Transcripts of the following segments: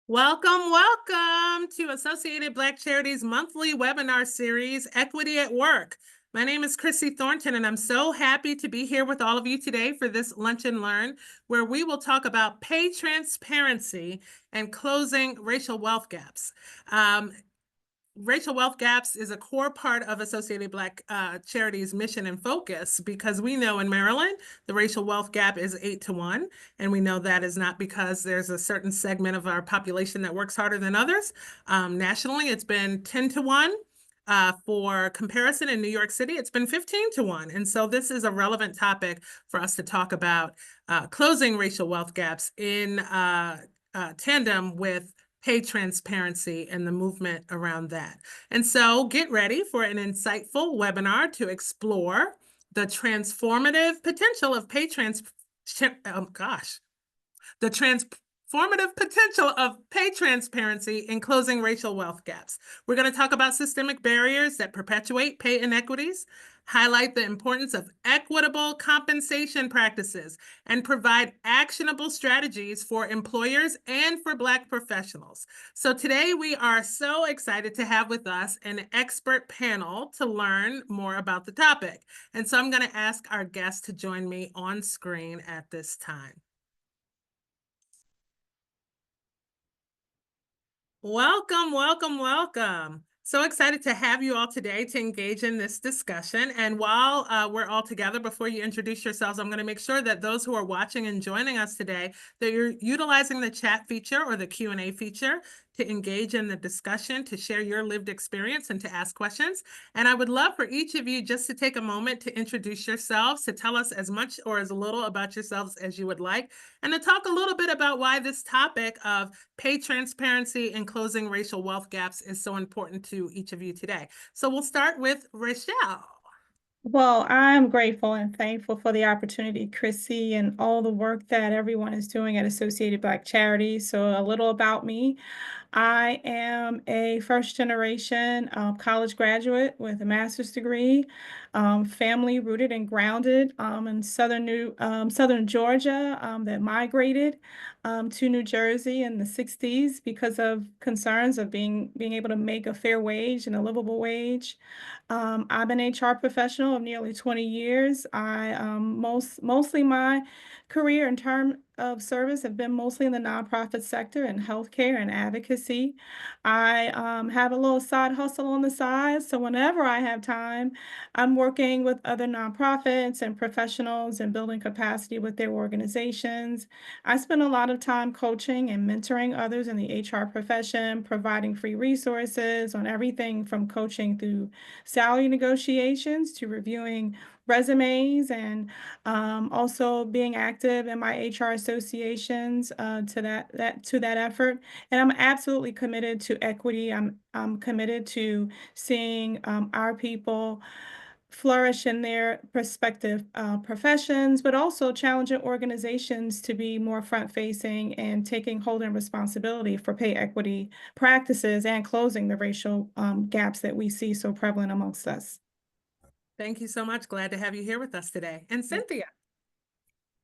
Welcome to Associated Black Charities monthly webinar series, Equity at Work. My name is Chrissy Thornton, and I'm so happy to be here with all of you today for this Lunch and Learn, where we will talk about pay transparency and closing racial wealth gaps. Racial wealth gaps is a core part of Associated Black Charities mission and focus, because we know in Maryland, the racial wealth gap is 8-1. And we know that is not because there's a certain segment of our population that works harder than others. Nationally, it's been 10-1. For comparison, in New York City, it's been 15-1. And so this is a relevant topic for us to talk about closing racial wealth gaps in tandem with pay transparency and the movement around that. And so get ready for an insightful webinar to explore the transformative potential of the transformative potential of pay transparency in closing racial wealth gaps. We're going to talk about systemic barriers that perpetuate pay inequities, highlight the importance of equitable compensation practices, and provide actionable strategies for employers and for Black professionals. So today we are so excited to have with us an expert panel to learn more about the topic. And so I'm going to ask our guests to join me on screen at this time. Welcome. So excited to have you all today to engage in this discussion. And while we're all together, before you introduce yourselves, I'm going to make sure that those who are watching and joining us today, that you're utilizing the chat feature or the Q&A feature to engage in the discussion, to share your lived experience and to ask questions. And I would love for each of you just to take a moment to introduce yourselves, to tell us as much or as little about yourselves as you would like, and to talk a little bit about why this topic of pay transparency and closing racial wealth gaps is so important to each of you today. So we'll start with Rochelle. Well, I'm grateful and thankful for the opportunity, Chrissy, and all the work that everyone is doing at Associated Black Charities. So a little about me. I am a first-generation college graduate with a master's degree, family rooted and grounded in southern Georgia that migrated to New Jersey in the 60s because of concerns of being able to make a fair wage and a livable wage. I'm an HR professional of nearly 20 years. I mostly my career in terms of service have been mostly in the nonprofit sector and healthcare and advocacy. I have a little side hustle on the side, so whenever I have time, I'm working with other nonprofits and professionals and building capacity with their organizations. I spend a lot of time coaching and mentoring others in the HR profession, providing free resources on everything from coaching through salary negotiations to reviewing resumes and also being active in my HR associations to that effort. And I'm absolutely committed to equity. I'm committed to seeing our people flourish in their respective professions, but also challenging organizations to be more front-facing and holding responsibility for pay equity practices and closing the racial gaps that we see so prevalent amongst us. Thank you so much. Glad to have you here with us today. And Cynthia.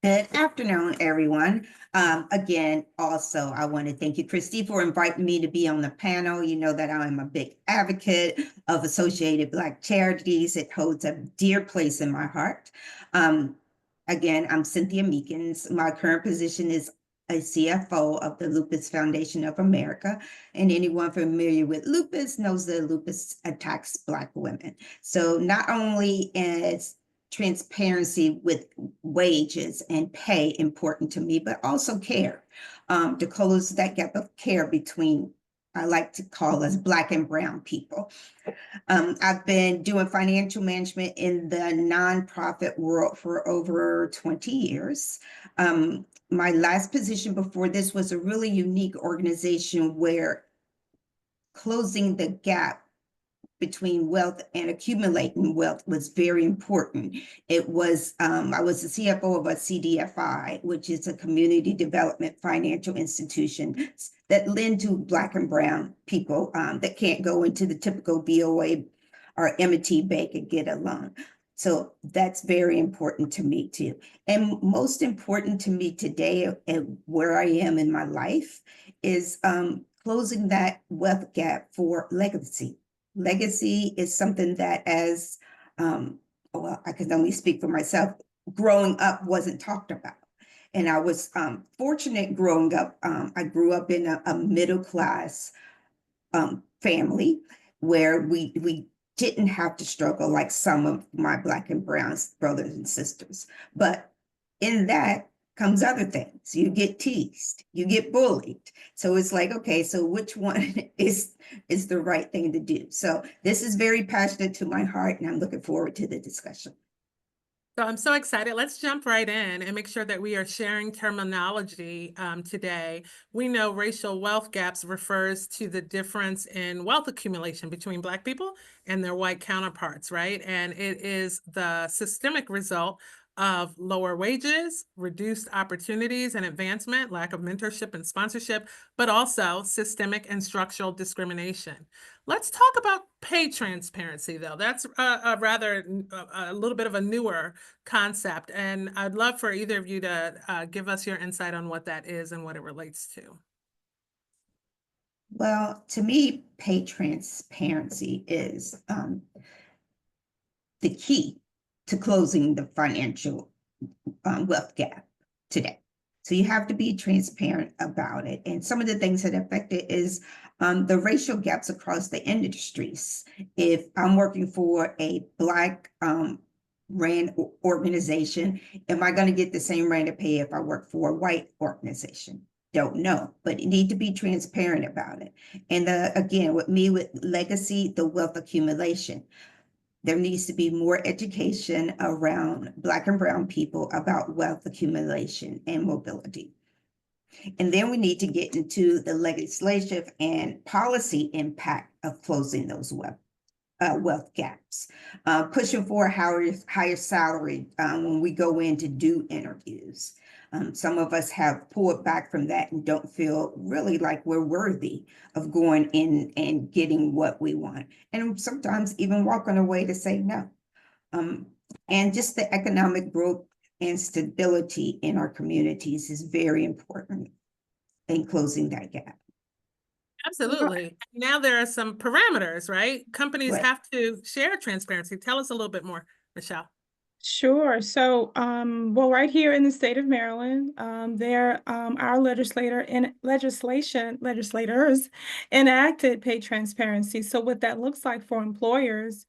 Good afternoon, everyone. Again, also, I want to thank you, Christy, for inviting me to be on the panel. You know that I am a big advocate of Associated Black Charities. It holds a dear place in my heart. Again, I'm Cynthia Meekins. My current position is a CFO of the Lupus Foundation of America. And anyone familiar with lupus knows that lupus attacks Black women. So not only is transparency with wages and pay important to me, but also care, to close that gap of care between, I like to call us Black and brown people. I've been doing financial management in the nonprofit world for over 20 years. My last position before this was a really unique organization where closing the gap between wealth and accumulating wealth was very important. It was, I was the CFO of a CDFI, which is a community development financial institution that lend to Black and brown people that can't go into the typical BOA or M&T Bank and get a loan. So that's very important to me too. And most important to me today and where I am in my life is closing that wealth gap for legacy. Legacy is something that as, well, I can only speak for myself, growing up wasn't talked about. And I was fortunate growing up. I grew up in a middle class family where we didn't have to struggle like some of my Black and brown brothers and sisters. But in that comes other things. You get teased, you get bullied. So it's like, okay, so which one is the right thing to do? So this is very passionate to my heart, and I'm looking forward to the discussion. So I'm so excited. Let's jump right in and make sure that we are sharing terminology today. We know racial wealth gaps refers to the difference in wealth accumulation between Black people and their white counterparts, right? And it is the systemic result of lower wages, reduced opportunities and advancement, lack of mentorship and sponsorship, but also systemic and structural discrimination. Let's talk about pay transparency, though. That's a little bit of a newer concept, and I'd love for either of you to give us your insight on what that is and what it relates to. Well, to me, pay transparency is the key to closing the financial wealth gap today. So you have to be transparent about it. And some of the things that affect it is the racial gaps across the industries. If I'm working for a Black ran organization, am I going to get the same rate of pay if I work for a white organization? Don't know, but you need to be transparent about it. And again, with legacy, the wealth accumulation. There needs to be more education around Black and brown people about wealth accumulation and mobility. And then we need to get into the legislative and policy impact of closing those wealth gaps, pushing for a higher salary when we go in to do interviews. Some of us have pulled back from that and don't feel really like we're worthy of going in and getting what we want. And sometimes even walking away to say no. And just the economic growth and stability in our communities is very important in closing that gap. Absolutely. Now there are some parameters, right? Companies Right. have to share transparency. Tell us a little bit more, Michelle. Sure. So, well, right here in the state of Maryland, our legislators enacted pay transparency. So what that looks like for employers,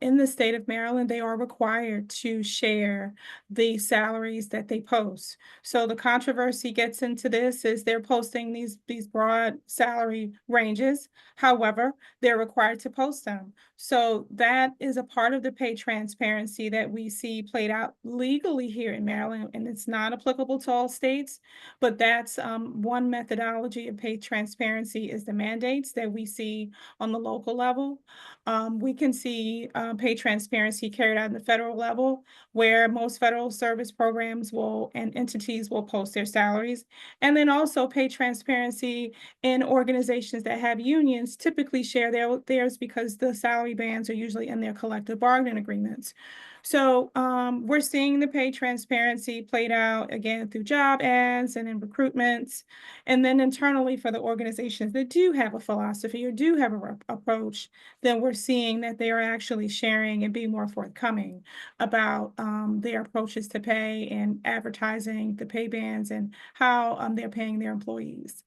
in the state of Maryland, they are required to share the salaries that they post. So the controversy gets into this is they're posting these broad salary ranges. However, they're required to post them. So that is a part of the pay transparency that we see played out legally here in Maryland, and it's not applicable to all states, but that's one methodology of pay transparency is the mandates that we see on the local level. We can see pay transparency carried out in the federal level, where most federal service programs and entities will post their salaries, and then also pay transparency in organizations that have unions typically share theirs because the salary bands are usually in their collective bargaining agreements. So we're seeing the pay transparency played out again through job ads and in recruitments. And then internally for the organizations that do have a philosophy or do have a approach, then we're seeing that they are actually sharing and being more forthcoming about their approaches to pay and advertising the pay bands and how they're paying their employees.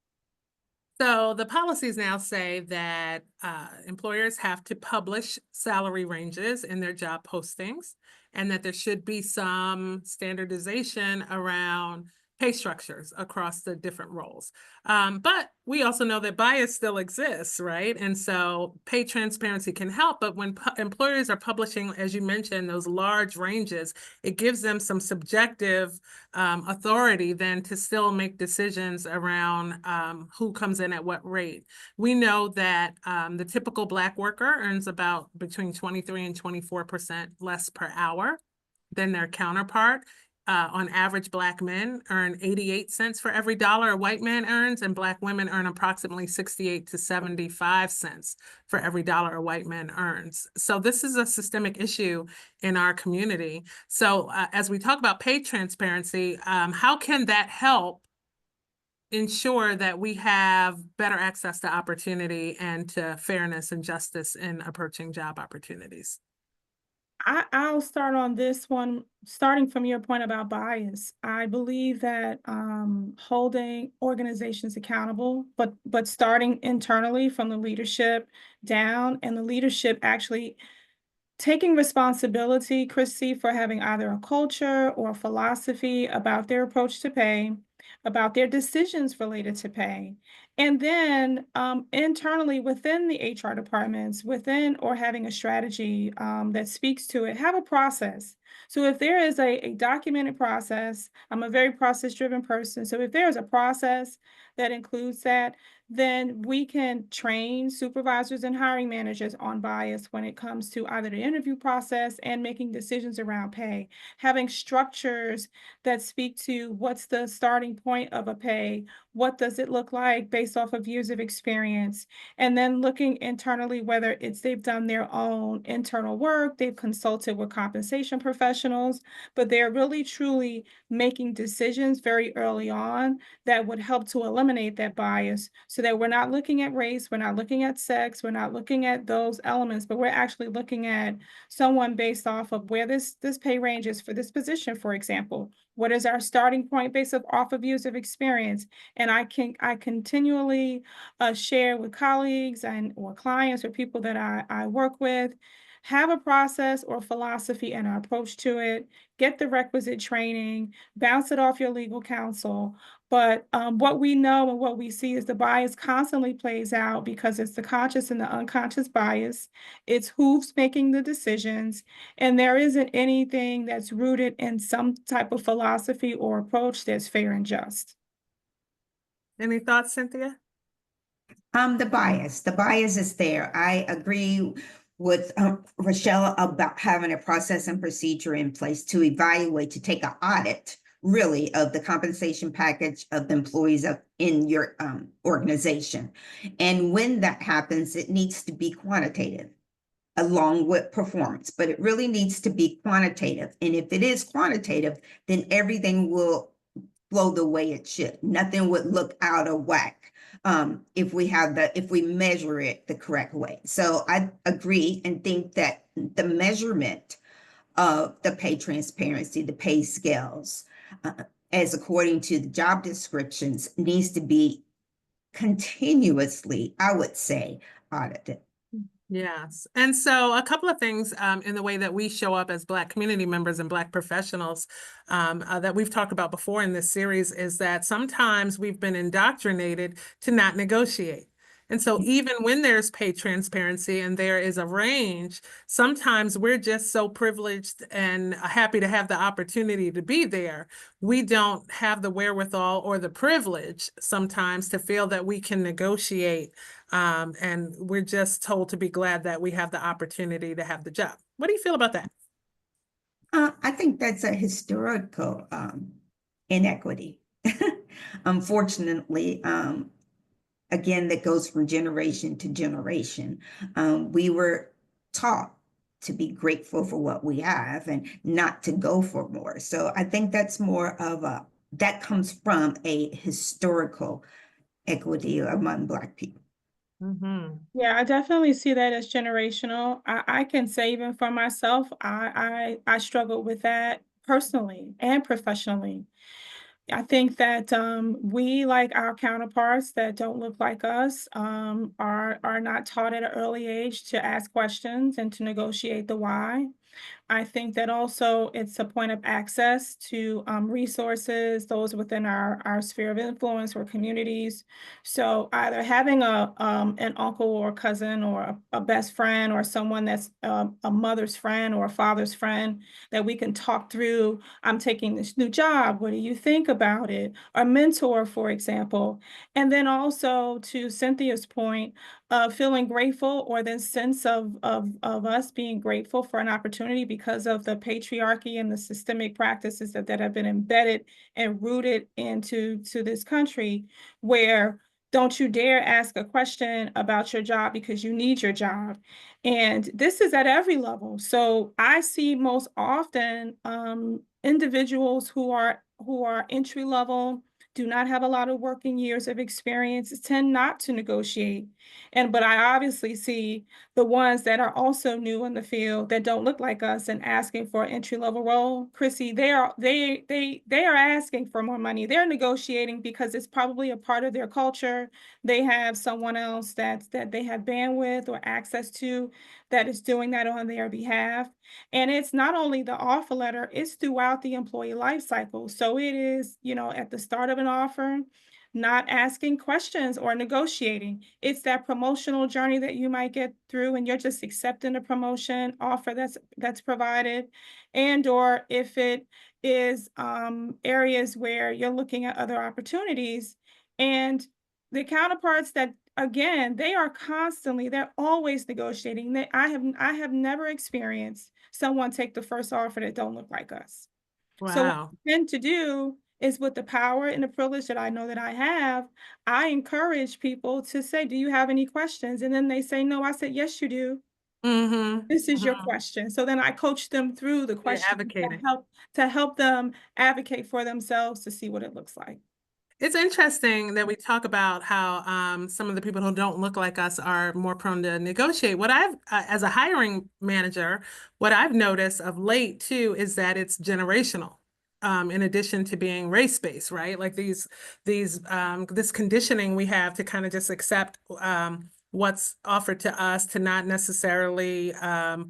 So the policies now say that employers have to publish salary ranges in their job postings, and that there should be some standardization around pay structures across the different roles. But we also know that bias still exists, right? And so pay transparency can help, but when employers are publishing, as you mentioned, those large ranges, it gives them some subjective authority then to still make decisions around who comes in at what rate. We know that the typical Black worker earns about between 23 and 24% less per hour than their counterpart on average, Black men earn 88 cents for every dollar a white man earns, and Black women earn approximately 68 to 75 cents for every dollar a white man earns. So this is a systemic issue in our community. So as we talk about pay transparency, how can that help ensure that we have better access to opportunity and to fairness and justice in approaching job opportunities? I'll start on this one, starting from your point about bias. I believe that holding organizations accountable, but starting internally from the leadership down, and the leadership actually taking responsibility, Chrissy, for having either a culture or a philosophy about their approach to pay, about their decisions related to pay. And then internally within the HR departments, within or having a strategy that speaks to it, have a process. So if there is a documented process, I'm a very process-driven person. So if there is a process that includes that, then we can train supervisors and hiring managers on bias when it comes to either the interview process and making decisions around pay. Having structures that speak to what's the starting point of a pay, what does it look like based off of years of experience, and then looking internally whether it's they've done their own internal work, they've consulted with compensation professionals, but they're really truly making decisions very early on that would help to eliminate that bias, so that we're not looking at race, we're not looking at sex, we're not looking at those elements, but we're actually looking at someone based off of where this pay range is for this position, for example. What is our starting point based off of years of experience? And I continually share with colleagues and or clients or people that I work with, have a process or philosophy and an approach to it, get the requisite training, bounce it off your legal counsel. But what we know and what we see is the bias constantly plays out because it's the conscious and the unconscious bias. It's who's making the decisions, and there isn't anything that's rooted in some type of philosophy or approach that's fair and just. Any thoughts, Cynthia? The bias is there. I agree with Rochelle about having a process and procedure in place to evaluate, to take an audit, really, of the compensation package of the employees in your organization. And when that happens, it needs to be quantitative along with performance, but it really needs to be quantitative. And if it is quantitative, then everything will flow the way it should. Nothing would look out of whack if we measure it the correct way. So I agree and think that the measurement of the pay transparency, the pay scales, as according to the job descriptions, needs to be continuously, I would say, audited. Yes. And so a couple of things in the way that we show up as Black community members and Black professionals that we've talked about before in this series is that sometimes we've been indoctrinated to not negotiate. And so even when there's pay transparency and there is a range, sometimes we're just so privileged and happy to have the opportunity to be there. We don't have the wherewithal or the privilege sometimes to feel that we can negotiate. And we're just told to be glad that we have the opportunity to have the job. What do you feel about that? I think that's a historical inequity. Unfortunately, again, that goes from generation to generation. We were taught to be grateful for what we have and not to go for more. So I think that's more of that comes from a historical equity among Black people. Mm-hmm. Yeah, I definitely see that as generational. I can say even for myself, I struggled with that personally and professionally. I think that we, like our counterparts that don't look like us, are not taught at an early age to ask questions and to negotiate the why. I think that also it's a point of access to resources, those within our sphere of influence or communities. So either having an uncle or cousin or a best friend or someone that's a mother's friend or a father's friend that we can talk through, I'm taking this new job, what do you think about it? A mentor, for example. And then also to Cynthia's point, feeling grateful, or this sense of us being grateful for an opportunity because of the patriarchy and the systemic practices that have been embedded and rooted into this country, where don't you dare ask a question about your job because you need your job. And this is at every level. So I see most often individuals who are entry level, do not have a lot of working years of experience, tend not to negotiate. But I obviously see the ones that are also new in the field that don't look like us and asking for an entry level role. Chrissy, they are asking for more money. They're negotiating because it's probably a part of their culture. They have someone else that they have bandwidth or access to that is doing that on their behalf. And it's not only the offer letter, it's throughout the employee life cycle. So it is, at the start of an offer, not asking questions or negotiating. It's that promotional journey that you might get through and you're just accepting the promotion offer that's provided. And or if it is areas where you're looking at other opportunities, and the counterparts that, again, they're always negotiating. I have never experienced someone take the first offer that don't look like us. So what Wow. I tend to do is, with the power and the privilege that I know that I have, I encourage people to say, do you have any questions? And then they say, no. I said, yes, you do. Mm-hmm. This is your question. So then I coach them through the You're questions advocating. to help them advocate for themselves to see what it looks like. It's interesting that we talk about how some of the people who don't look like us are more prone to negotiate. What I've, as a hiring manager, what I've noticed of late too is that it's generational. In addition to being race-based, right? Like this conditioning we have to kind of just accept what's offered to us, to not necessarily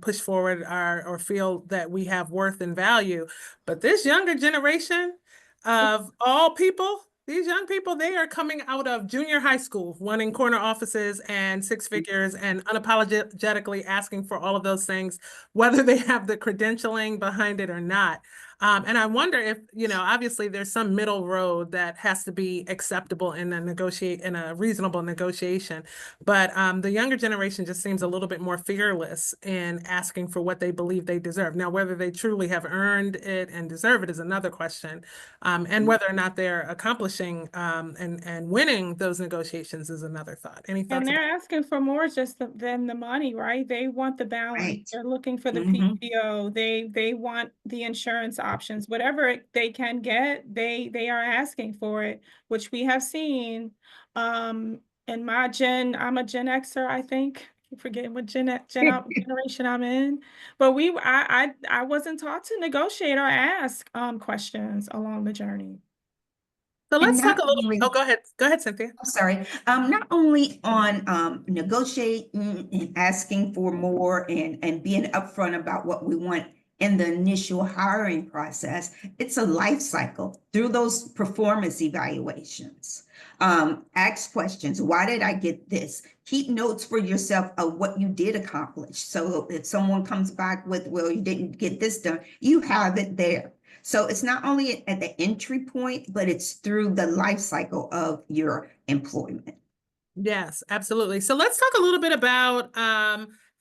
push forward or feel that we have worth and value. But this younger generation of all people, these young people, they are coming out of junior high school, wanting corner offices and six figures and unapologetically asking for all of those things, whether they have the credentialing behind it or not. And I wonder if, obviously there's some middle road that has to be acceptable in a reasonable negotiation. But the younger generation just seems a little bit more fearless in asking for what they believe they deserve. Now, whether they truly have earned it and deserve it is another question. And whether or not they're accomplishing and winning those negotiations is another thought. Any thoughts? And they're asking for more than the money, right? They want the balance. Right. They're looking for the Mhm. PTO. They want the insurance options. Whatever they can get, they are asking for it, which we have seen. I'm a Gen Xer, I think. I'm forgetting what generation I'm in. But I wasn't taught to negotiate or ask questions along the journey. So And let's talk not a little. only, Oh, go ahead. Go ahead, Cynthia. I'm sorry, not only on negotiating and asking for more and being upfront about what we want in the initial hiring process, it's a life cycle through those performance evaluations. Ask questions. Why did I get this? Keep notes for yourself of what you did accomplish. So if someone comes back with, well, you didn't get this done, you have it there. So it's not only at the entry point, but it's through the life cycle of your employment. Yes, absolutely. So let's talk a little bit about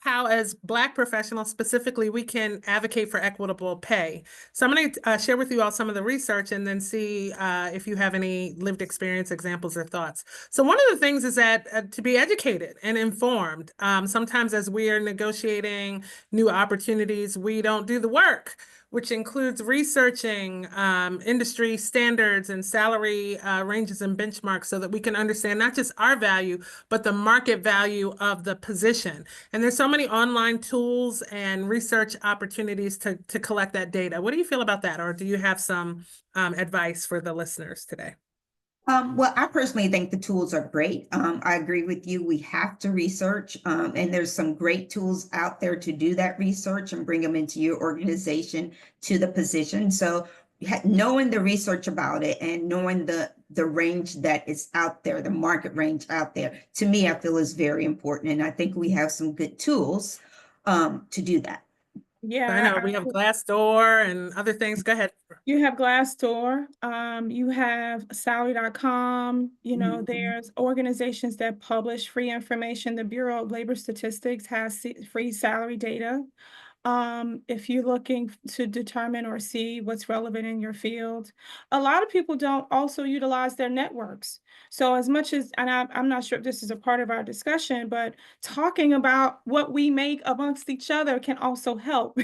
how, as Black professionals specifically, we can advocate for equitable pay. So I'm going to share with you all some of the research and then see if you have any lived experience, examples, or thoughts. So one of the things is that to be educated and informed. Sometimes as we are negotiating new opportunities, we don't do the work, which includes researching industry standards and salary ranges and benchmarks so that we can understand not just our value, but the market value of the position. And there's so many online tools and research opportunities to collect that data. What do you feel about that? Or do you have some advice for the listeners today? Well, I personally think the tools are great. I agree with you. We have to research, and there's some great tools out there to do that research and bring them into your organization to the position. So knowing the research about it and knowing the range that is out there, the market range out there, to me, I feel is very important. And I think we have some good tools to do that. I know we have Glassdoor and other things. Go ahead. You have Glassdoor, you have salary.com, there's organizations that publish free information. The Bureau of Labor Statistics has free salary data. if you're looking to determine or see what's relevant in your field. A lot of people don't also utilize their networks. So as much as, and I'm not sure if this is a part of our discussion, but talking about what we make amongst each other can also help.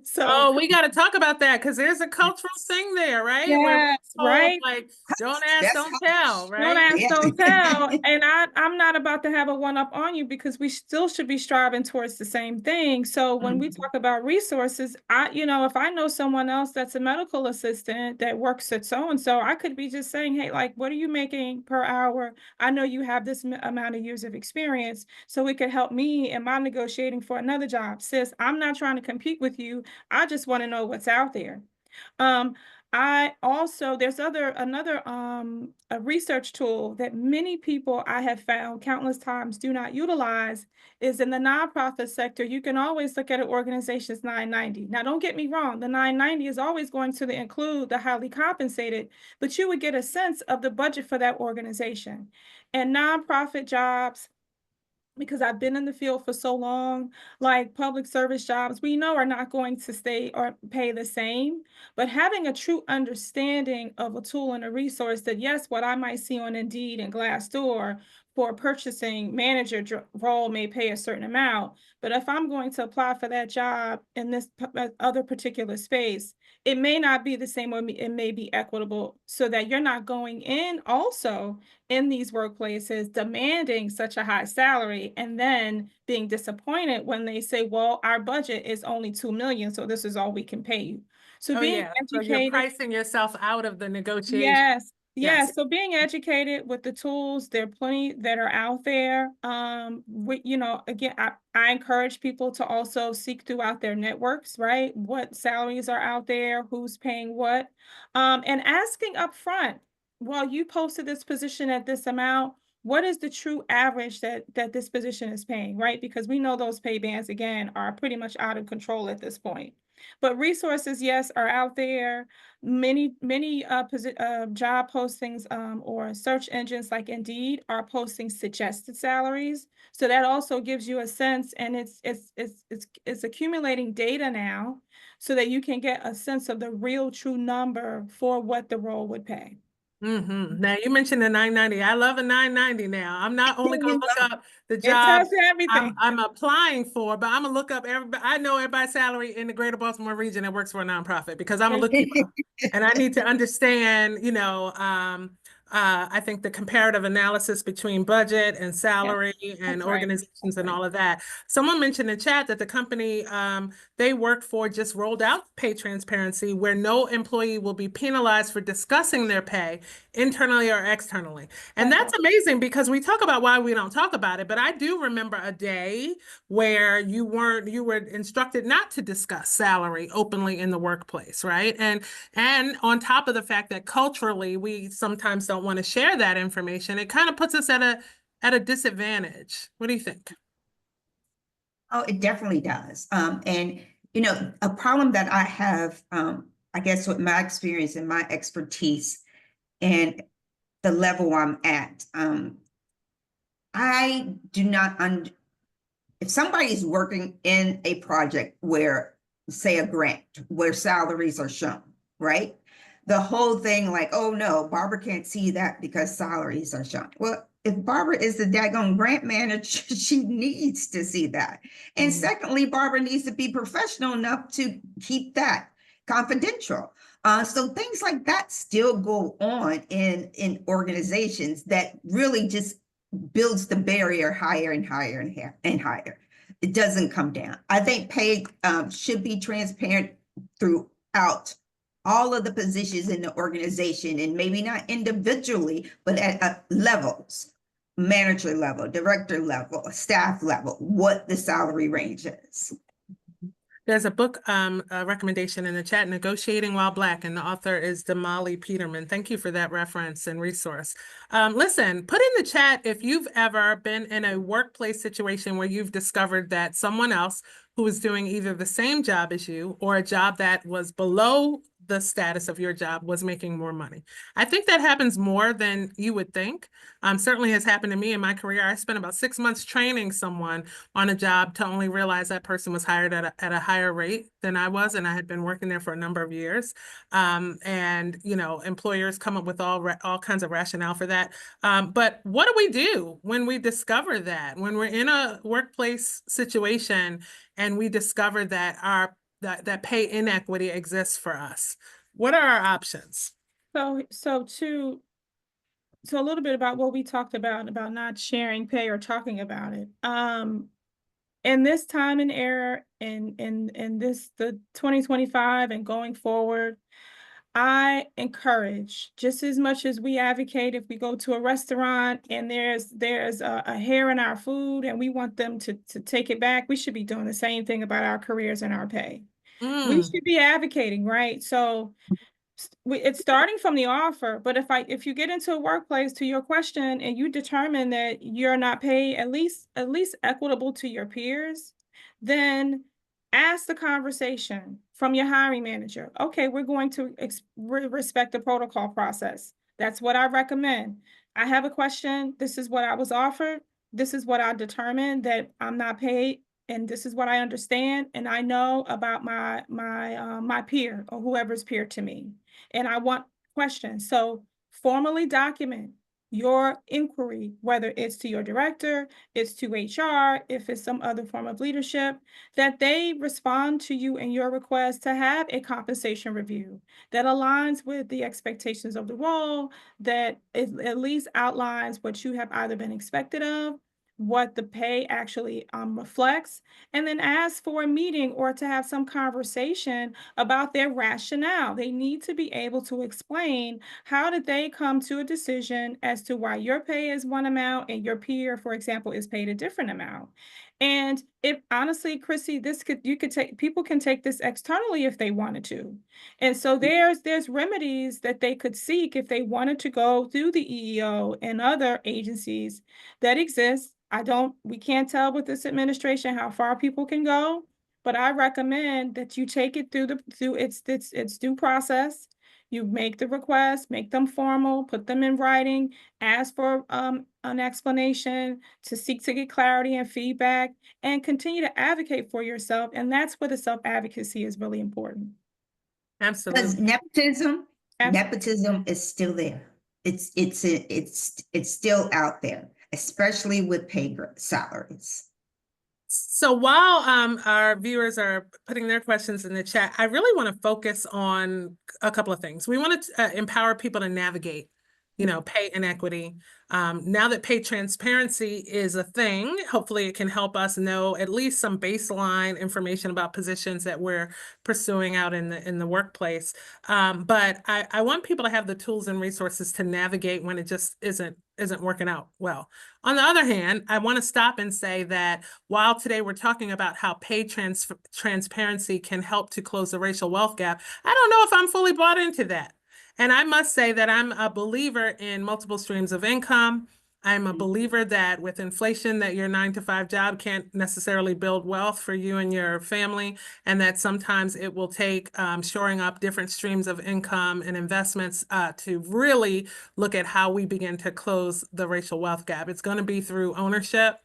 So Oh, we got to talk about that because there's a cultural thing there, right? Where we're yes, told, right. like, don't ask, That's don't how- tell, Don't right? ask, Yeah. don't tell. And I'm not about to have a one up on you because we still should be striving towards the same thing. So when we talk about resources, if I know someone else that's a medical assistant that works at so and so, I could be just saying, hey, like, what are you making per hour? I know you have this amount of years of experience, so it could help me in my negotiating for another job. Sis, I'm not trying to compete with you. I just want to know what's out there. Um, I also, there's another a research tool that many people I have found countless times do not utilize is in the nonprofit sector. You can always look at an organization's 990. Now, don't get me wrong, the 990 is always going to include the highly compensated, but you would get a sense of the budget for that organization. And nonprofit jobs, because I've been in the field for so long, like public service jobs, we know are not going to stay or pay the same. But having a true understanding of a tool and a resource that, yes, what I might see on Indeed and Glassdoor for a purchasing manager role may pay a certain amount. But if I'm going to apply for that job in this other particular space, it may not be the same, or it may be equitable, so that you're not going in also in these workplaces demanding such a high salary and then being disappointed when they say, well, our budget is only 2 million, so this is all we can pay you. So Oh, being yeah. So you're educated, pricing yourself out of the negotiation. yes, Yes. yes. So being educated with the tools, there are plenty that are out there. Again, I encourage people to also seek throughout their networks, right? What salaries are out there, who's paying what, and asking upfront, well, you posted this position at this amount. What is the true average that this position is paying, right? Because we know those pay bands, again, are pretty much out of control at this point. But resources, yes, are out there. Many job postings or search engines like Indeed are posting suggested salaries. So that also gives you a sense, and it's accumulating data now so that you can get a sense of the real true number for what the role would pay. Now you mentioned the 990. I love a 990 now. I'm not only going to look up the It job tells you everything. I'm applying for, but I'm gonna look up everybody. I know everybody's salary in the greater Baltimore region that works for a nonprofit because I'm a looking and I need to understand, I think the comparative analysis between budget and salary and That's right. organizations and all of that. Someone mentioned in chat that the company they work for just rolled out pay transparency where no employee will be penalized for discussing their pay internally or externally. And that's amazing because we talk about why we don't talk about it, but I do remember a day where you were instructed not to discuss salary openly in the workplace, right? And on top of the fact that culturally we sometimes don't want to share that information, it kind of puts us at a disadvantage. What do you think? Oh, it definitely does. And a problem that I have, I guess with my experience and my expertise and the level I'm at, I do not if somebody's working in a project where, say, a grant where salaries are shown, right? The whole thing like, oh no, Barbara can't see that because salaries are shown. Well, if Barbara is the daggone grant manager, she needs to see that. And secondly, Barbara needs to be professional enough to keep that confidential. So things like that still go on in organizations that really just builds the barrier higher and higher and higher. It doesn't come down. I think pay should be transparent throughout all of the positions in the organization, and maybe not individually, but at levels, manager level, director level, staff level, what the salary range is. There's a book a recommendation in the chat, Negotiating While Black, and the author is Damali Peterman. Thank you for that reference and resource. Listen, put in the chat if you've ever been in a workplace situation where you've discovered that someone else who is doing either the same job as you or a job that was below the status of your job was making more money. I think that happens more than you would think. Certainly has happened to me in my career. I spent about 6 months training someone on a job to only realize that person was hired at a higher rate than I was, and I had been working there for a number of years. And you know, employers come up with all kinds of rationale for that. But what do we do when we discover that? When we're in a workplace situation and we discover that that pay inequity exists for us? What are our options? So a little bit about what we talked about not sharing pay or talking about it. In this time and era, in the 2025 and going forward, I encourage, just as much as we advocate, if we go to a restaurant and there's a hair in our food and we want them to take it back, we should be doing the same thing about our careers and our pay. We should be advocating, right? So it's starting from the offer, but if you get into a workplace, to your question, and you determine that you're not paid at least equitable to your peers, then ask the conversation from your hiring manager. Okay, we're going to respect the protocol process. That's what I recommend. I have a question. This is what I was offered. This is what I determined that I'm not paid, and this is what I understand, and I know about my peer or whoever's peer to me, and I want questions. So formally document your inquiry, whether it's to your director, it's to HR, if it's some other form of leadership, that they respond to you in your request to have a compensation review that aligns with the expectations of the role, that it at least outlines what you have either been expected of, what the pay actually reflects, and then ask for a meeting or to have some conversation about their rationale. They need to be able to explain how did they come to a decision as to why your pay is one amount and your peer, for example, is paid a different amount. And if honestly, Chrissy, people can take this externally if they wanted to. And so there's remedies that they could seek if they wanted to go through the EEO and other agencies that exist. We can't tell with this administration how far people can go, but I recommend that you take it through its due process. You make the request, make them formal, put them in writing, ask for an explanation, to seek to get clarity and feedback, and continue to advocate for yourself. And that's where the self-advocacy is really important. Because Absolutely. nepotism is still there. It's still out there, especially with pay salaries. So while our viewers are putting their questions in the chat, I really want to focus on a couple of things. We want to empower people to navigate, you know, pay inequity. Now that pay transparency is a thing, hopefully it can help us know at least some baseline information about positions that we're pursuing out in the workplace. But I want people to have the tools and resources to navigate when it just isn't working out well. On the other hand, I want to stop and say that while today we're talking about how pay transparency can help to close the racial wealth gap, I don't know if I'm fully bought into that. And I must say that I'm a believer in multiple streams of income. I'm a believer that with inflation, that your 9-to-5 job can't necessarily build wealth for you and your family, and that sometimes it will take shoring up different streams of income and investments to really look at how we begin to close the racial wealth gap. It's going to be through ownership,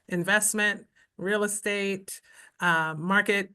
investment, real estate, market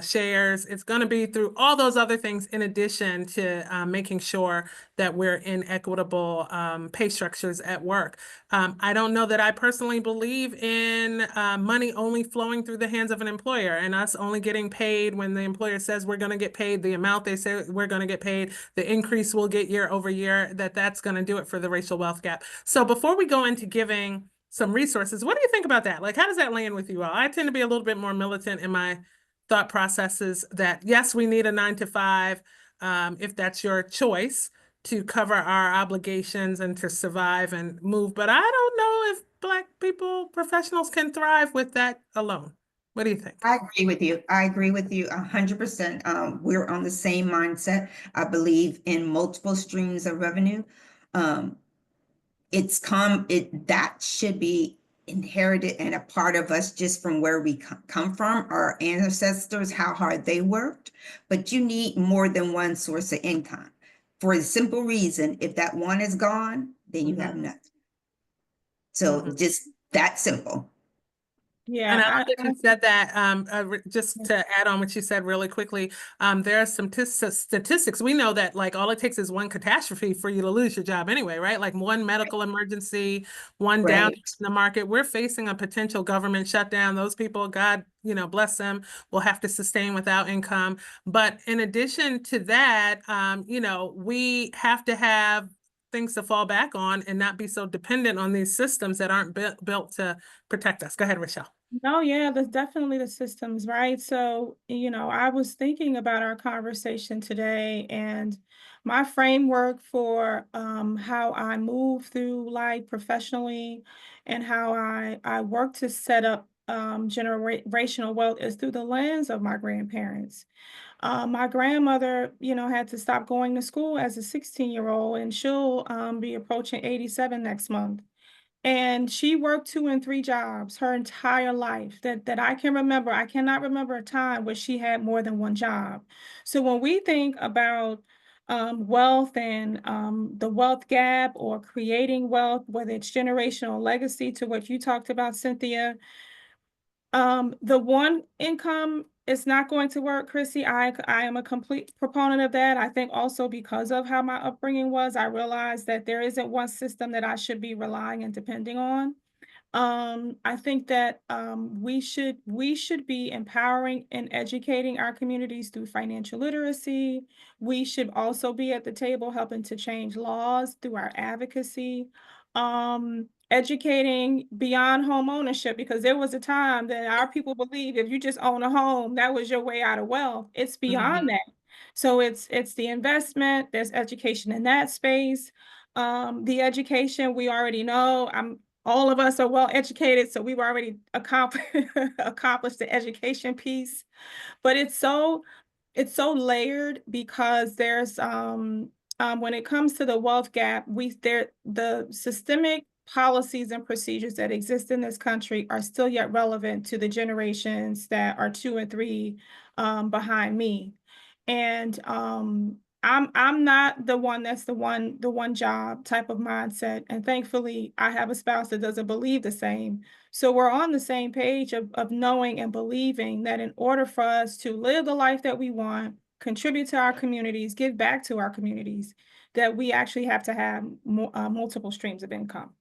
shares. It's going to be through all those other things in addition to making sure that we're in equitable pay structures at work. I don't know that I personally believe in money only flowing through the hands of an employer and us only getting paid when the employer says we're going to get paid the amount they say we're going to get paid, the increase we'll get year over year, that's going to do it for the racial wealth gap. So before we go into giving some resources, what do you think about that? Like, how does that land with you all? I tend to be a little bit more militant in my thought processes that yes, we need a 9-to-5 if that's your choice to cover our obligations and to survive and move. But I don't know if Black people, professionals can thrive with that alone. What do you think? I agree with you. I agree with you 100%. We're on the same mindset. I believe in multiple streams of revenue. That should be inherited and a part of us just from where we come from, our ancestors, how hard they worked. But you need more than one source of income for the simple reason, if that one is gone, then you have nothing. So just that simple. And I Yeah, love that you said that, just Yeah. to add on what you said really quickly, there are some statistics. We know that like all it takes is one catastrophe for you to lose your job anyway, right? Like one medical emergency, one down Right. in the market. We're facing a potential government shutdown. Those people, God, bless them, will have to sustain without income. But in addition to that, we have to have things to fall back on and not be so dependent on these systems that aren't built to protect us. Go ahead, Rochelle. No, yeah, that's definitely the systems, right? So, I was thinking about our conversation today and my framework for how I move through life professionally and how I work to set up generational wealth is through the lens of my grandparents. My grandmother, had to stop going to school as a 16-year-old, and she'll be approaching 87 next month. And she worked 2 and 3 jobs her entire life that I can remember. I cannot remember a time where she had more than one job. So when we think about wealth and the wealth gap or creating wealth, whether it's generational legacy to what you talked about, Cynthia, the one income is not going to work, Chrissy. I am a complete proponent of that. I think also because of how my upbringing was, I realized that there isn't one system that I should be relying and depending on. I think that we should be empowering and educating our communities through financial literacy. We should also be at the table helping to change laws through our advocacy. Educating beyond home ownership, because there was a time that our people believed if you just own a home, that was your way out of wealth. It's beyond that. So it's the investment, there's education in that space. The education we already know. All of us are well educated, so we've already accomplished the education piece. But it's so layered because there's when it comes to the wealth gap, the systemic policies and procedures that exist in this country are still yet relevant to the generations that are 2 and 3 behind me. And I'm not the one that's the one job type of mindset. And thankfully, I have a spouse that doesn't believe the same. So we're on the same page of knowing and believing that in order for us to live the life that we want, contribute to our communities, give back to our communities, that we actually have to have multiple streams of income.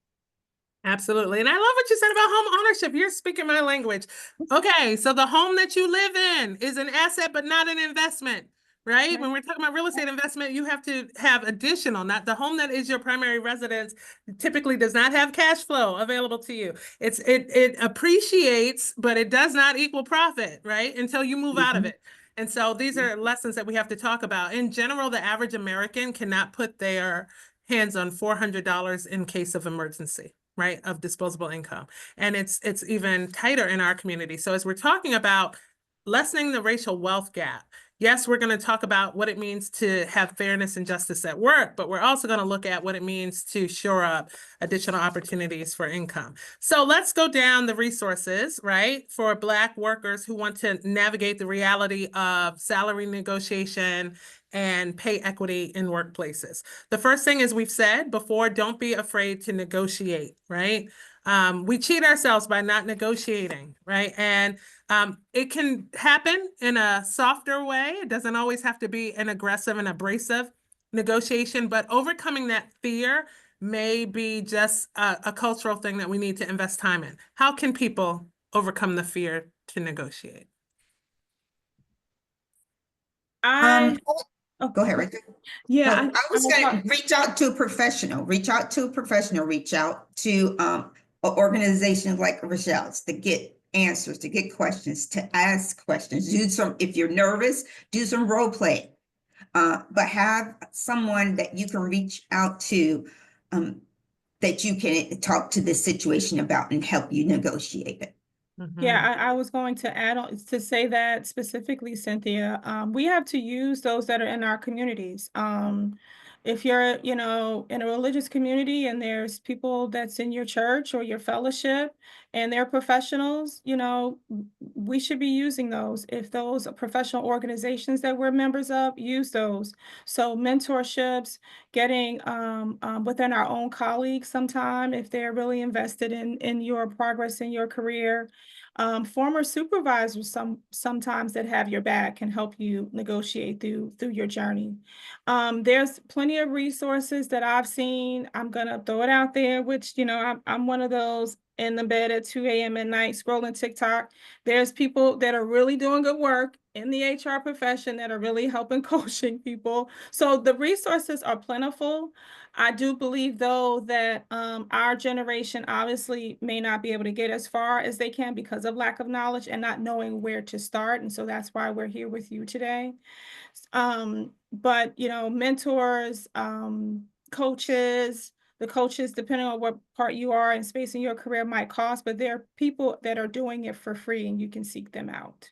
Absolutely. And I love what you said about home ownership. You're speaking my language. Okay, so the home that you live in is an asset, but not an investment, right? Right. When we're talking about real estate investment, you have to have additional, not the home that is your primary residence typically does not have cash flow available to you. It appreciates, but it does not equal profit, right? Until you move out of it. And so these are lessons that we have to talk about. In general, the average American cannot put their hands on $400 in case of emergency, right, of disposable income. And it's even tighter in our community. So as we're talking about lessening the racial wealth gap, yes, we're going to talk about what it means to have fairness and justice at work, but we're also going to look at what it means to shore up additional opportunities for income. So let's go down the resources, right, for Black workers who want to navigate the reality of salary negotiation and pay equity in workplaces. The first thing, as we've said before, don't be afraid to negotiate, right? We cheat ourselves by not negotiating, right? And it can happen in a softer way. It doesn't always have to be an aggressive and abrasive negotiation, but overcoming that fear may be just a cultural thing that we need to invest time in. How can people overcome the fear to negotiate? I Go ahead, Richard. Yeah, No, I was going to reach out to a professional, reach out to organizations like Rochelle's to get answers, to get questions, to ask questions. If you're nervous, do some role play. But have someone that you can reach out to that you can talk to this situation about and help you negotiate it. Yeah, I was going to add on to say that specifically, Cynthia. We have to use those that are in our communities. If you're, you know, in a religious community and there's people that's in your church or your fellowship and they're professionals, you know, we should be using those. If those are professional organizations that we're members of, use those. So mentorships, getting within our own colleagues sometime if they're really invested in your progress in your career. Former supervisors sometimes that have your back can help you negotiate through your journey. There's plenty of resources that I've seen. I'm gonna throw it out there, which, you know, I'm one of those in the bed at 2 a.m. at night scrolling TikTok. There's people that are really doing good work in the HR profession that are really helping coaching people. So the resources are plentiful. I do believe, though, that our generation obviously may not be able to get as far as they can because of lack of knowledge and not knowing where to start. And so that's why we're here with you today. But you know, mentors, coaches, the coaches, depending on what part you are and space in your career might cost, but there are people that are doing it for free and you can seek them out.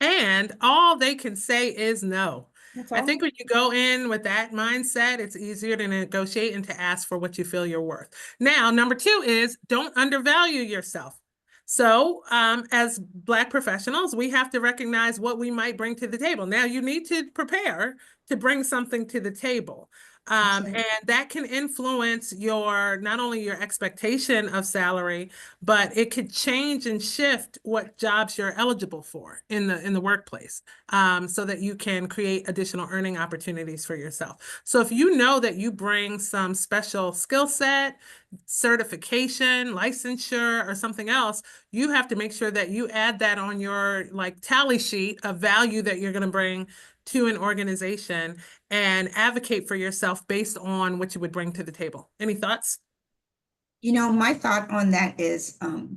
And all they can say is no. That's I all. think when you go in with that mindset, it's easier to negotiate and to ask for what you feel you're worth. Now, number two is don't undervalue yourself. So, as Black professionals, we have to recognize what we might bring to the table. Now, you need to prepare to bring something to the table. And that can influence your not only your expectation of salary, but it could change and shift what jobs you're eligible for in the workplace, so that you can create additional earning opportunities for yourself. So if you know that you bring some special skill set, certification, licensure, or something else, you have to make sure that you add that on your like tally sheet of value that you're going to bring to an organization and advocate for yourself based on what you would bring to the table. Any thoughts? You know, my thought on that is well,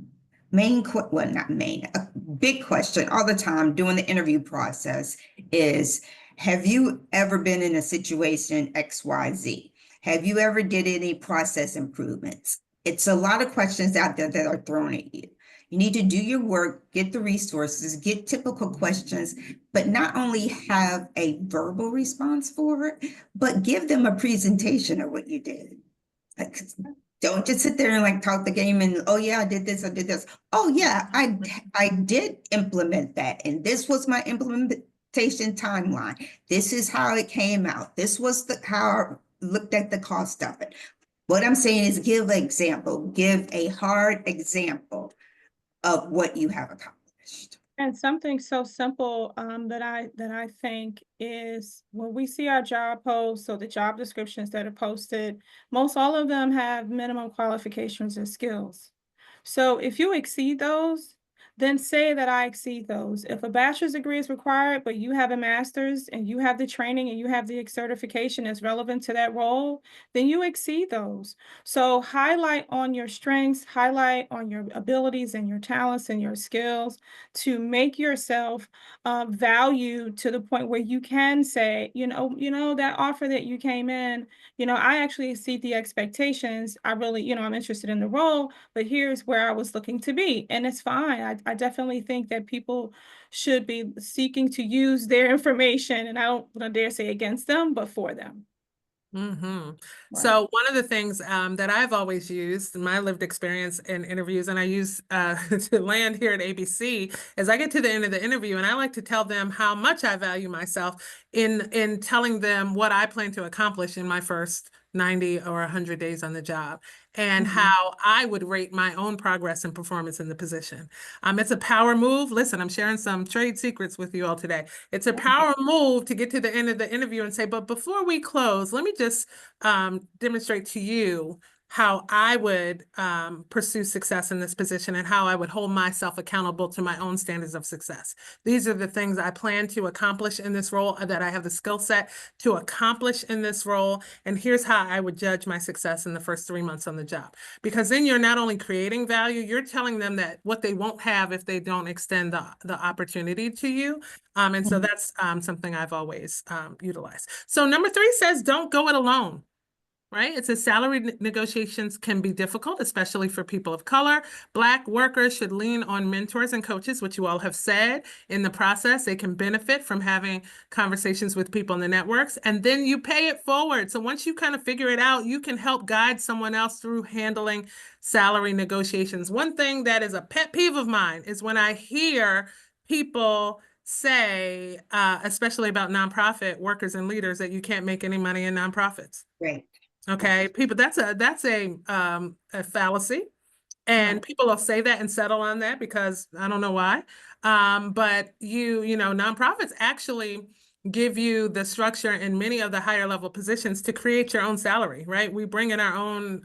not main, a big question all the time during the interview process is, have you ever been in a situation XYZ? Have you ever did any process improvements? It's a lot of questions out there that are thrown at you. You need to do your work, get the resources, get typical questions, but not only have a verbal response for it, but give them a presentation of what you did. Like, don't just sit there and like talk the game and, oh yeah, I did this, I did this. Oh yeah, I did implement that. And this was my implementation timeline. This is how it came out. This was how I looked at the cost of it. What I'm saying is give an example, give a hard example of what you have accomplished. And something so simple that I think is when we see our job posts or the job descriptions that are posted, most all of them have minimum qualifications and skills. So if you exceed those, then say that I exceed those. If a bachelor's degree is required, but you have a master's and you have the training and you have the certification that's relevant to that role, then you exceed those. So highlight on your strengths, highlight on your abilities and your talents and your skills to make yourself valued to the point where you can say, that offer that you came in, I actually exceed the expectations. I really, I'm interested in the role, but here's where I was looking to be. And it's fine. I definitely think that people should be seeking to use their information, and I don't dare say against them, but for them. Mm-hmm. Right. So one of the things that I've always used in my lived experience in interviews, and I use to land here at ABC, is I get to the end of the interview and I like to tell them how much I value myself in telling them what I plan to accomplish in my first 90 or 100 days on the job, and how I would rate my own progress and performance in the position. It's a power move. Listen, I'm sharing some trade secrets with you all today. It's a power move to get to the end of the interview and say, but before we close, let me just demonstrate to you how I would pursue success in this position and how I would hold myself accountable to my own standards of success. These are the things I plan to accomplish in this role, that I have the skill set to accomplish in this role. And here's how I would judge my success in the first 3 months on the job. Because then you're not only creating value, you're telling them that what they won't have if they don't extend the opportunity to you. And so that's something I've always utilized. So number 3 says, don't go it alone. right? It says salary negotiations can be difficult, especially for people of color. Black workers should lean on mentors and coaches, which you all have said. In the process, they can benefit from having conversations with people in the networks, and then you pay it forward. So once you kind of figure it out, you can help guide someone else through handling salary negotiations. One thing that is a pet peeve of mine is when I hear people say, especially about nonprofit workers and leaders, that you can't make any money in nonprofits. Right. Okay, people, that's a fallacy. And Right. people will say that and settle on that because I don't know why. But you know, nonprofits actually give you the structure in many of the higher level positions to create your own salary, right? We bring in our own,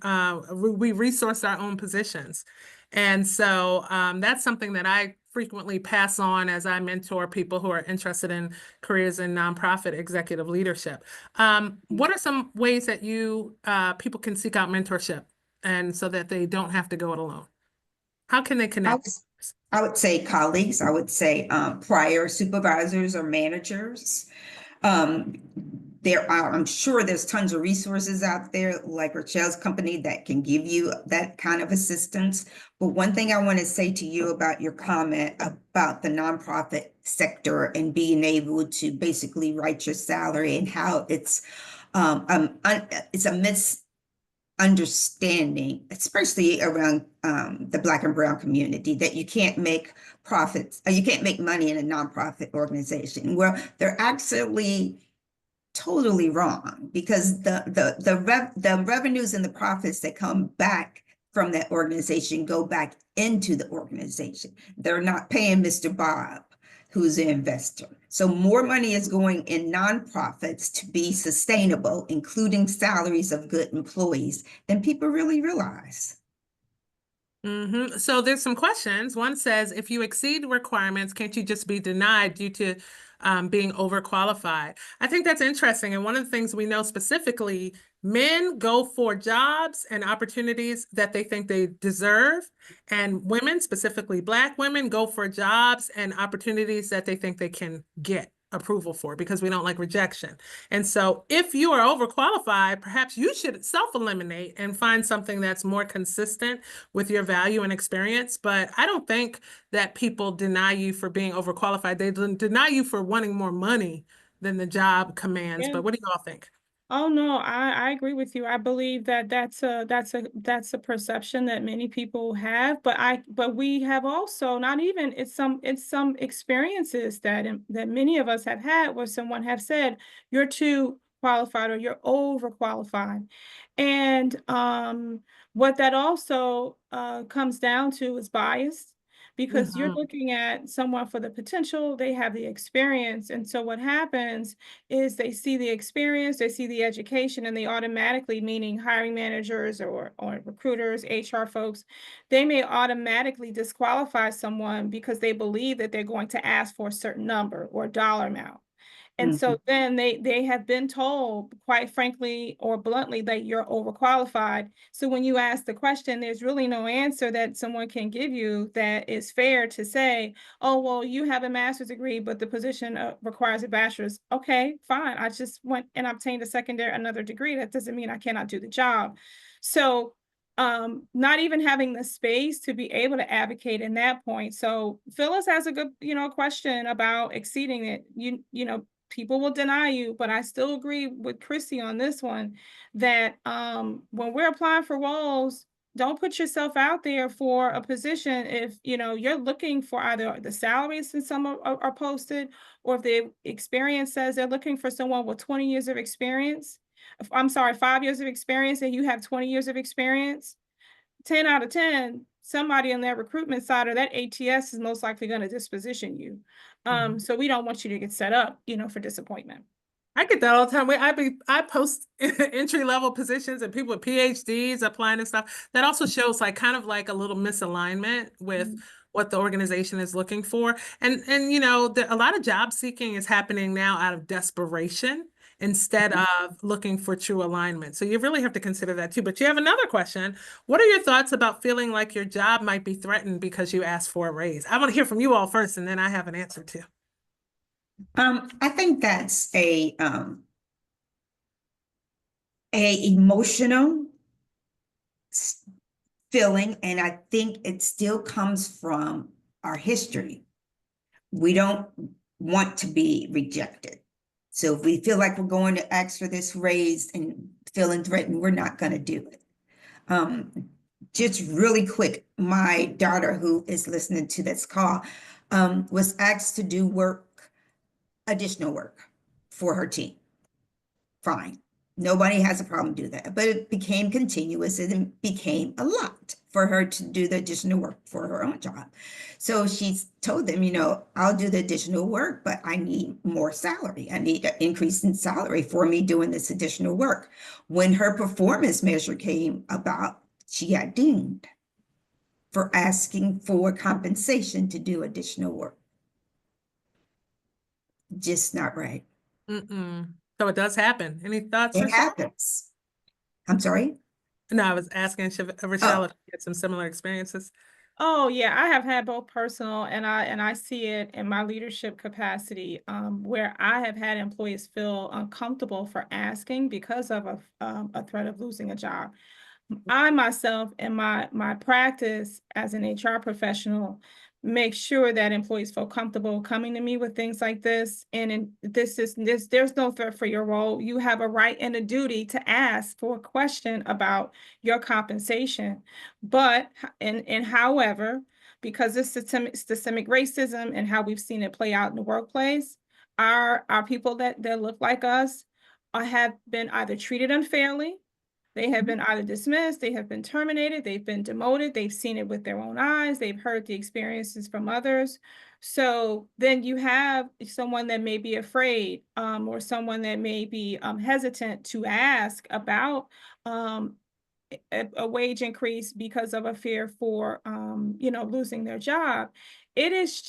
we resource our own positions. And so that's something that I frequently pass on as I mentor people who are interested in careers in nonprofit executive leadership. What are some ways that you people can seek out mentorship and so that they don't have to go it alone? How can they I connect? would, I would say colleagues, I would say prior supervisors or managers. Um, I'm sure there's tons of resources out there, like Rachelle's company, that can give you that kind of assistance. But one thing I want to say to you about your comment about the nonprofit sector and being able to basically write your salary and how it's a misunderstanding, especially around the Black and Brown community, that you can't make profits, you can't make money in a nonprofit organization. Well, they're actually totally wrong, because the revenues and the profits that come back from that organization go back into the organization. They're not paying Mr. Bob, who's an investor. So more money is going in nonprofits to be sustainable, including salaries of good employees, than people really realize. So there's some questions. One says, if you exceed requirements, can't you just be denied due to being overqualified? I think that's interesting. And one of the things we know specifically, men go for jobs and opportunities that they think they deserve. And women, specifically Black women, go for jobs and opportunities that they think they can get approval for, because we don't like rejection. And so if you are overqualified, perhaps you should self-eliminate and find something that's more consistent with your value and experience. But I don't think that people deny you for being overqualified. They deny you for wanting more money than the job commands. Yeah. But what do y'all think? Oh no, I agree with you. I believe that that's a perception that many people have, but we have also not even it's some experiences that many of us have had where someone have said you're too qualified or you're overqualified. And what that also comes down to is bias, because you're looking at someone for the potential, they have the experience. And so what happens is they see the experience, they see the education, and they automatically, meaning hiring managers or recruiters, HR folks, they may automatically disqualify someone because they believe that they're going to ask for a certain number or dollar amount. And so then they have been told, quite frankly or bluntly, that you're overqualified. So when you ask the question, there's really no answer that someone can give you that is fair to say, oh, well, you have a master's degree, but the position requires a bachelor's. Okay, fine. I just went and obtained another degree. That doesn't mean I cannot do the job. So not even having the space to be able to advocate in that point. So Phyllis has a good, question about exceeding it. People will deny you, but I still agree with Chrissy on this one, that when we're applying for roles, don't put yourself out there for a position if you're looking for either the salaries, and some are posted, or if the experience says they're looking for someone with 20 years of experience. I'm sorry, 5 years of experience, and you have 20 years of experience. 10 out of 10, somebody on that recruitment side or that ATS is most likely going to disposition you. So we don't want you to get set up, for disappointment. I get that all the time. I post entry level positions and people with PhDs applying and stuff. That also shows kind of like a little misalignment with what the organization is looking for. And a lot of job seeking is happening now out of desperation instead of looking for true alignment. So you really have to consider that too. But you have another question. What are your thoughts about feeling like your job might be threatened because you asked for a raise? I want to hear from you all first, and then I have an answer too. I think that's a emotional feeling, and I think it still comes from our history. We don't want to be rejected. So if we feel like we're going to ask for this raise and feeling threatened, we're not going to do it. Just really quick, my daughter, who is listening to this call, was asked to do additional work for her team. Fine. Nobody has a problem doing that, but it became continuous and it became a lot for her to do the additional work for her own job. So she's told them, I'll do the additional work, but I need more salary. I need an increase in salary for me doing this additional work. When her performance measure came about, she got dinged for asking for compensation to do additional work. Just not right. So it does happen. Any thoughts? It Rochelle? happens. I'm sorry? No, I was asking Rochelle if you had some similar experiences. Oh yeah, I have had both personal and I see it in my leadership capacity, where I have had employees feel uncomfortable for asking because of a threat of losing a job. I myself in my practice as an HR professional make sure that employees feel comfortable coming to me with things like this. And there's no threat for your role. You have a right and a duty to ask for a question about your compensation. But and however, because this systemic racism and how we've seen it play out in the workplace, our people that look like us have been either treated unfairly. They have been either dismissed, they have been terminated, they've been demoted, they've seen it with their own eyes, they've heard the experiences from others. So then you have someone that may be afraid, or someone that may be hesitant to ask about a wage increase because of a fear for losing their job. It is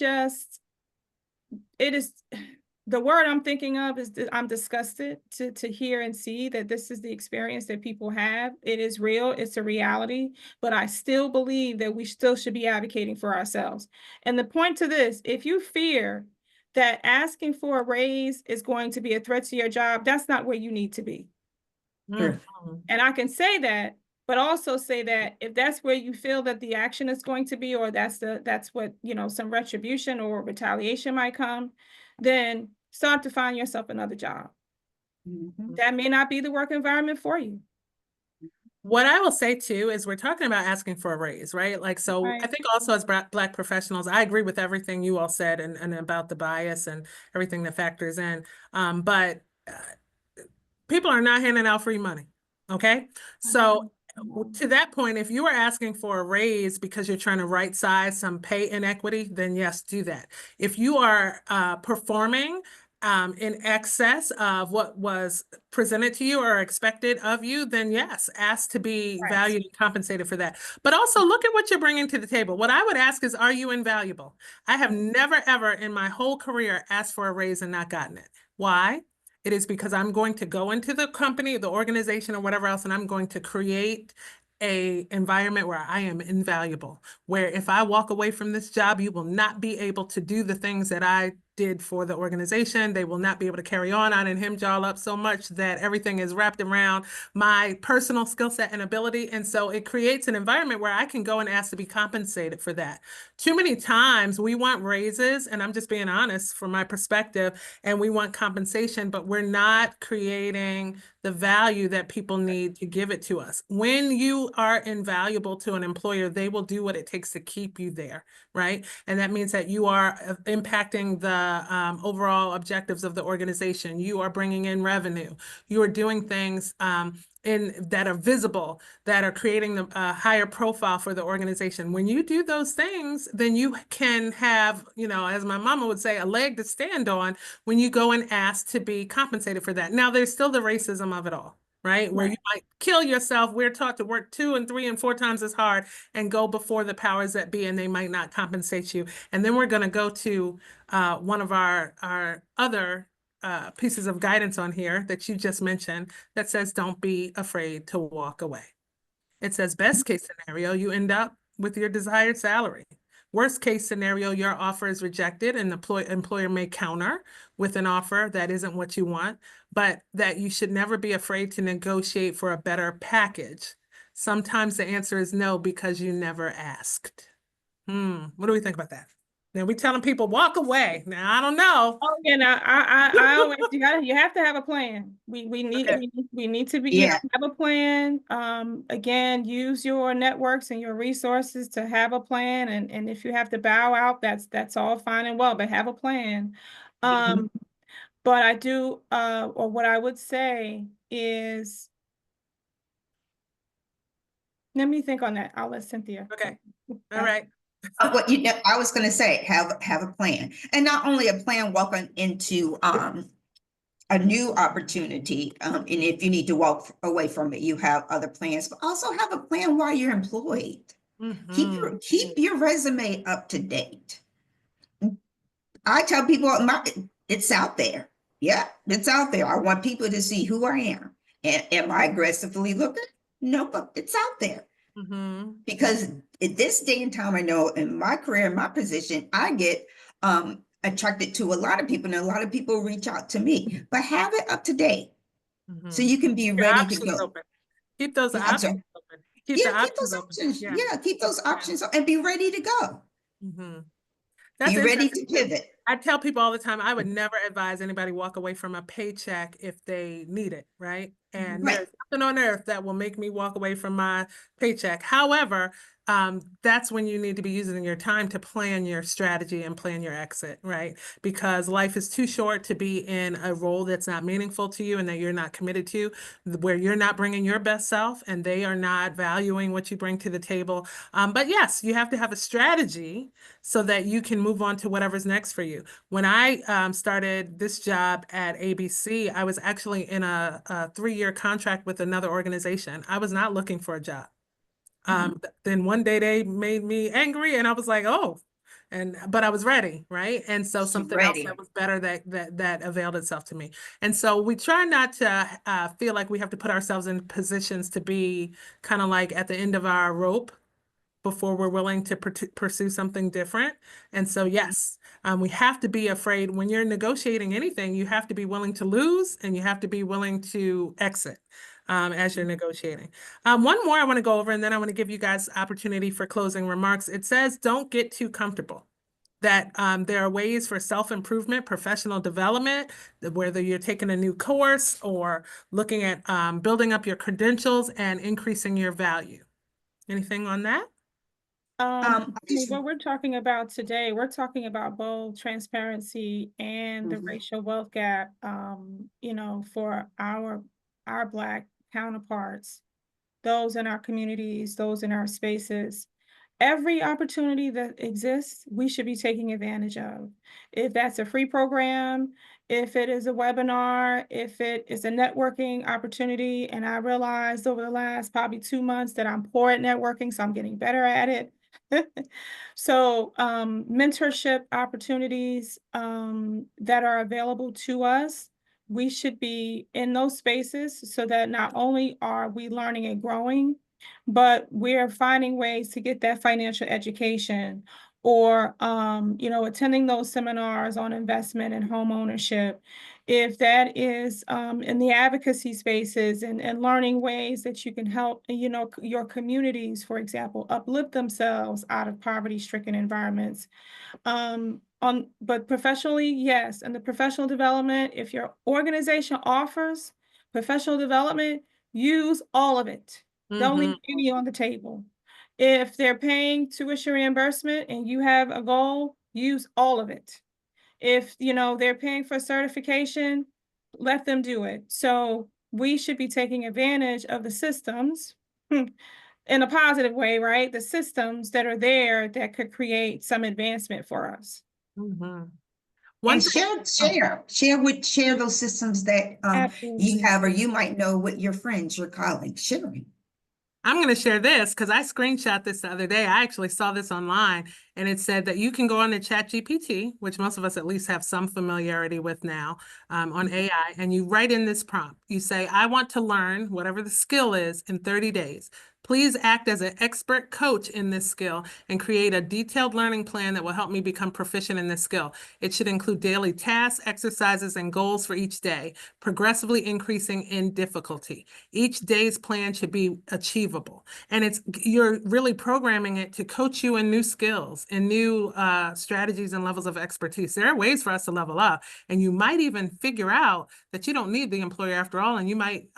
the word I'm thinking of is that I'm disgusted to hear and see that this is the experience that people have. It is real, it's a reality, but I still believe that we still should be advocating for ourselves. And the point to this, if you fear that asking for a raise is going to be a threat to your job, that's not where you need to be. Sure. And I can say that, but also say that if that's where you feel that the action is going to be, or that's what, some retribution or retaliation might come, then start to find yourself another job. That may not be the work environment for you. What I will say too is we're talking about asking for a raise, right? Like, so Right. I think also as Black professionals, I agree with everything you all said and about the bias and everything that factors in. But people are not handing out free money. Okay. So to that point, if you are asking for a raise because you're trying to right size some pay inequity, then yes, do that. If you are performing in excess of what was presented to you or expected of you, then yes, ask to be Right. valued and compensated for that. But also look at what you're bringing to the table. What I would ask is, are you invaluable? I have never, ever in my whole career asked for a raise and not gotten it. Why? It is because I'm going to go into the company, the organization, or whatever else, and I'm going to create a environment where I am invaluable, where if I walk away from this job, you will not be able to do the things that I did for the organization. They will not be able to carry on. I didn't hem y'all up so much that everything is wrapped around my personal skill set and ability. And so it creates an environment where I can go and ask to be compensated for that. Too many times we want raises, and I'm just being honest from my perspective, and we want compensation, but we're not creating the value that people need to give it to us. When you are invaluable to an employer, they will do what it takes to keep you there, right? And that means that you are impacting the overall objectives of the organization. You are bringing in revenue. You are doing things that are visible, that are creating a higher profile for the organization. When you do those things, then you can have, as my mama would say, a leg to stand on when you go and ask to be compensated for that. Now, there's still the racism of it all, right? Where you might kill yourself. We're taught to work 2 and 3 and 4 times as hard and go before the powers that be, and they might not compensate you. And then we're going to go to one of our other pieces of guidance on here that you just mentioned that says, don't be afraid to walk away. It says, best case scenario, you end up with your desired salary. Worst case scenario, your offer is rejected and the employer may counter with an offer that isn't what you want. but that you should never be afraid to negotiate for a better package. Sometimes the answer is no because you never asked. What do we think about that? Now we telling people walk away. Now I don't know. Oh, yeah, no, I always, you have to have a plan. We need, Okay. we need to be, Yeah. have a plan. Again, use your networks and your resources to have a plan. And if you have to bow out, that's all fine and well, but have a plan. Mhm. But I do, or what I would say is, let me think on that. I'll let Cynthia. Okay. All right. What you know, I was going to say, have a plan, and not only a plan walking into a new opportunity, and if you need to walk away from it, you have other plans, but also have a plan while you're employed. Mhm. Keep your resume up to date. I tell people it's out there. Yeah, it's out there. I want people to see who I am. And am I aggressively looking? No, but it's out there. Mhm. Because at this day and time, I know in my career, in my position, I get attracted to a lot of people, and a lot of people reach out to me, but have it up to date so Mhm. you can be Your ready to options go. open. Keep those Yeah, I'm sorry. options open. Keep Yeah, the keep those options open. options. Yeah. Yeah, keep those options and be ready to go. Mhm. That's Be ready interesting to too. pivot. I tell people all the time, I would never advise anybody walk away from a paycheck if they need it, right? And Right. there's nothing on earth that will make me walk away from my paycheck. However, that's when you need to be using your time to plan your strategy and plan your exit, right? Because life is too short to be in a role that's not meaningful to you and that you're not committed to, where you're not bringing your best self and they are not valuing what you bring to the table. But yes, you have to have a strategy so that you can move on to whatever's next for you. When I started this job at ABC, I was actually in a 3-year contract with another organization. I was not looking for a job. Then one day they made me angry and I was like, oh, but I was ready, right? And so something else Ready. that was better that availed itself to me. And so we try not to feel like we have to put ourselves in positions to be kind of like at the end of our rope before we're willing to pursue something different. And so, yes, we have to be afraid when you're negotiating anything, you have to be willing to lose and you have to be willing to exit as you're negotiating. One more I want to go over, and then I want to give you guys opportunity for closing remarks. It says, don't get too comfortable. That there are ways for self-improvement, professional development, whether you're taking a new course or looking at building up your credentials and increasing your value. Anything on that? I just What we're talking about today, we're talking about both transparency and the Mhm. racial wealth gap, for our Black counterparts, those in our communities, those in our spaces. Every opportunity that exists, we should be taking advantage of. If that's a free program, if it is a webinar, if it is a networking opportunity, and I realized over the last probably 2 months that I'm poor at networking, so I'm getting better at it. So mentorship opportunities that are available to us, we should be in those spaces so that not only are we learning and growing, but we're finding ways to get that financial education or attending those seminars on investment and home ownership. If that is in the advocacy spaces and learning ways that you can help, your communities, for example, uplift themselves out of poverty-stricken environments. But professionally, yes, and the professional development, if your organization offers professional development, use all of it. Don't leave any on the table. If they're paying tuition reimbursement and you have a goal, use all of it. If they're paying for certification, let them do it. So we should be taking advantage of the systems in a positive way, right? The systems that are there that could create some advancement for us. And One share those systems that you Absolutely. have or you might know with your friends, your colleagues. Sharing. I'm going to share this because I screenshot this the other day. I actually saw this online and it said that you can go on to ChatGPT, which most of us at least have some familiarity with now, on AI, and you write in this prompt. You say, I want to learn whatever the skill is in 30 days. Please act as an expert coach in this skill and create a detailed learning plan that will help me become proficient in this skill. It should include daily tasks, exercises, and goals for each day, progressively increasing in difficulty. Each day's plan should be achievable. And you're really programming it to coach you in new skills and new strategies and levels of expertise. There are ways for us to level up, and you might even figure out that you don't need the employer after all, and you might,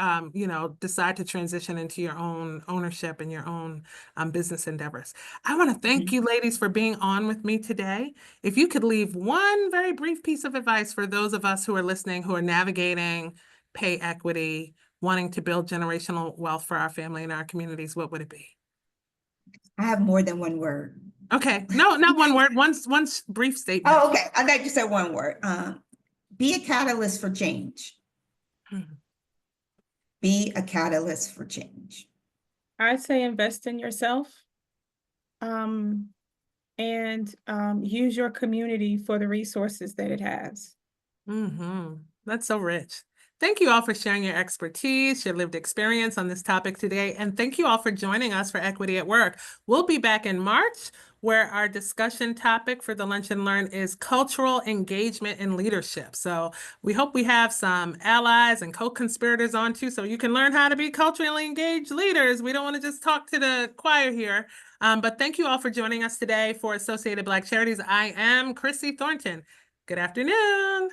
decide to transition into your own ownership and your own business endeavors. I want to thank you, ladies, for being on with me today. If you could leave one very brief piece of advice for those of us who are listening, who are navigating pay equity, wanting to build generational wealth for our family and our communities, what would it be? I have more than one word. Okay, no, not one word, one brief statement. Oh, okay. I thought you said one word. Be a catalyst for change. Be a catalyst for change. I'd say invest in yourself. And use your community for the resources that it has. That's so rich. Thank you all for sharing your expertise, your lived experience on this topic today. And thank you all for joining us for Equity at Work. We'll be back in March, where our discussion topic for the Lunch and Learn is cultural engagement in leadership. So we hope we have some allies and co-conspirators on too, so you can learn how to be culturally engaged leaders. We don't want to just talk to the choir here. But thank you all for joining us today for Associated Black Charities. I am Chrissy Thornton. Good afternoon.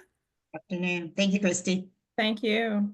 Afternoon. Thank you, Christy. Thank you.